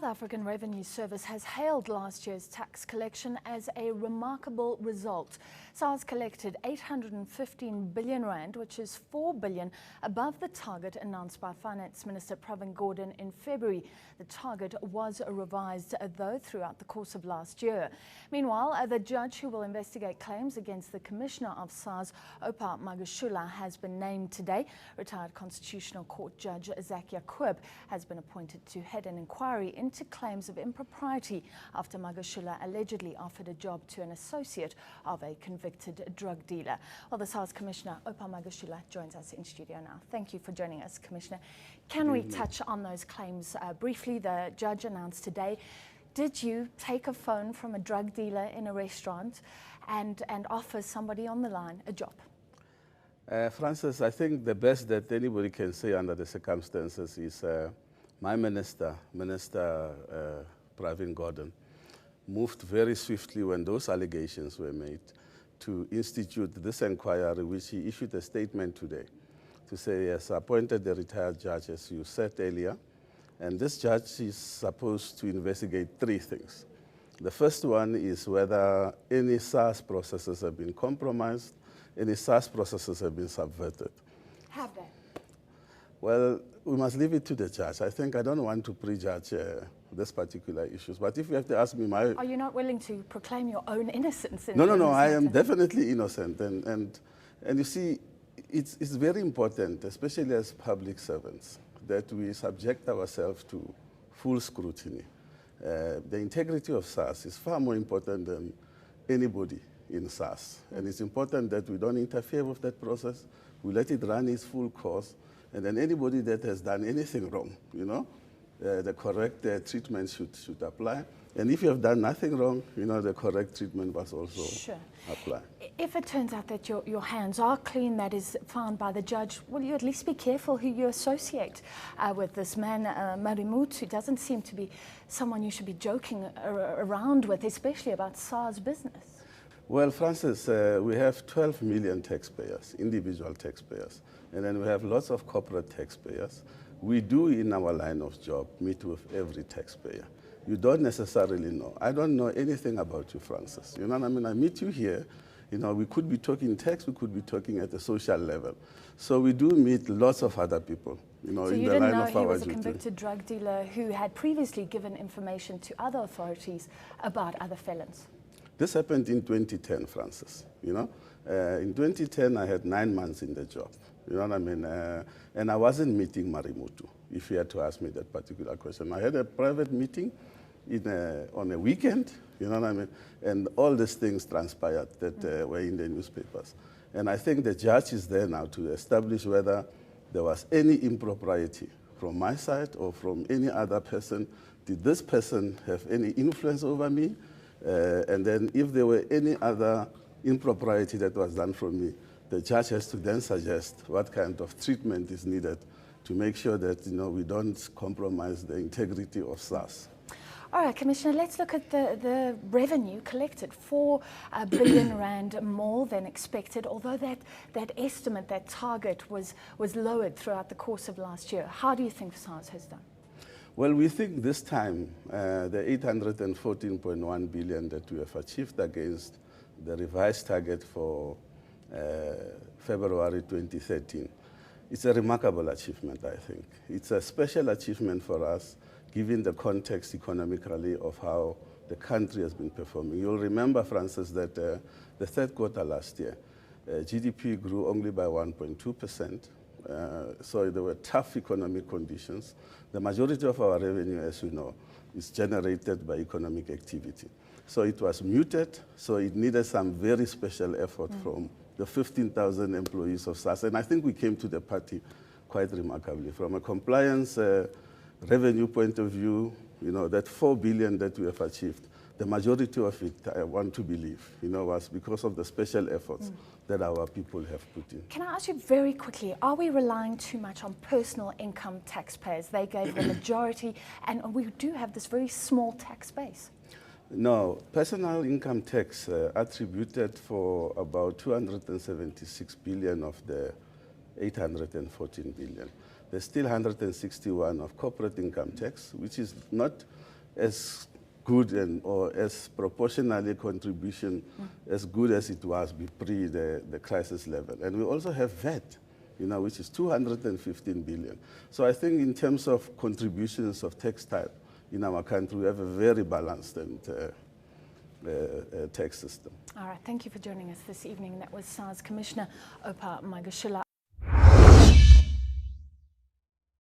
South African Revenue Service has hailed last year's tax collection as a remarkable result. SARS collected 815 billion rand, which is 4 billion above the target announced by Finance Minister Pravin Gordhan in February. The target was revised, though, throughout the course of last year. Meanwhile, the judge who will investigate claims against the Commissioner of SARS, Oupa Magashula, has been named today. Retired Constitutional Court Judge Zak Yaqub has been appointed to head an inquiry into claims of impropriety after Magashula allegedly offered a job to an associate of a convicted drug dealer. Well, the SARS Commissioner, Oupa Magashula, joins us in studio now. Thank you for joining us, Commissioner. Can we touch on those claims briefly? The judge announced today, did you take a phone from a drug dealer in a restaurant and offer somebody on the line a job? Francis, I think the best that anybody can say under the circumstances is my Minister Pravin Gordhan, moved very swiftly when those allegations were made to institute this inquiry, which he issued a statement today to say, yes, appointed the retired judge, as you said earlier, and this judge is supposed to investigate three things. The first one is whether any SARS processes have been compromised, any SARS processes have been subverted. Have they? Well, we must leave it to the judge. I think I don't want to prejudge this particular issues, but if you have to ask me my... Are you not willing to proclaim your own innocence? No, I am definitely innocent. And you see, it's very important, especially as public servants, that we subject ourselves to full scrutiny. The integrity of SARS is far more important than anybody in SARS. And it's important that we don't interfere with that process. We let it run its full course. And then anybody that has done anything wrong, the correct treatment should apply. And if you have done nothing wrong, the correct treatment must also apply. If it turns out that your hands are clean, that is found by the judge, will you at least be careful who you associate with? This man, Marimutu, doesn't seem to be someone you should be joking around with, especially about SARS business. Well, Francis, we have 12 million taxpayers, individual taxpayers, and then we have lots of corporate taxpayers. We do, in our line of job, meet with every taxpayer. You don't necessarily know. I don't know anything about you, Francis. You know what I mean? I meet you here. We could be talking tax, we could be talking at a social level. So we do meet lots of other people, so in the line of our duty. So you didn't know he was a convicted drug dealer who had previously given information to other authorities about other felons? This happened in 2010, Francis. In 2010, I had 9 months in the job. You know what I mean? And I wasn't meeting Marimutu, if you had to ask me that particular question. I had a private meeting on a weekend, you know what I mean? And all these things transpired that were in the newspapers. And I think the judge is there now to establish whether there was any impropriety from my side or from any other person. Did this person have any influence over me? And then if there were any other impropriety that was done from me, the judge has to then suggest what kind of treatment is needed to make sure that we don't compromise the integrity of SARS. All right, Commissioner, let's look at the revenue collected. 4 billion rand more than expected, although that estimate, that target was lowered throughout the course of last year. How do you think SARS has done? Well, we think this time the 814.1 billion that we have achieved against the revised target for February 2013, it's a remarkable achievement, I think. It's a special achievement for us, given the context economically of how the country has been performing. You'll remember, Francis, that the third quarter last year, GDP grew only by 1.2%. So there were tough economic conditions. The majority of our revenue, as you know, is generated by economic activity. So it was muted, so it needed some very special effort from the 15,000 employees of SARS. And I think we came to the party quite remarkably. From a compliance revenue point of view, that 4 billion that we have achieved, the majority of it, I want to believe, was because of the special efforts that our people have put in. Can I ask you very quickly, are we relying too much on personal income taxpayers? They gave the majority, and we do have this very small tax base. No, personal income tax attributed for about 276 billion of the 814 billion. There's still 161 of corporate income tax, which is not as good or as proportionally contribution as good as it was pre the crisis level. And we also have VAT, which is 215 billion. So I think in terms of contributions of tax type in our country, we have a very balanced and tax system. All right, thank you for joining us this evening. That was SARS Commissioner Oupa Magashula.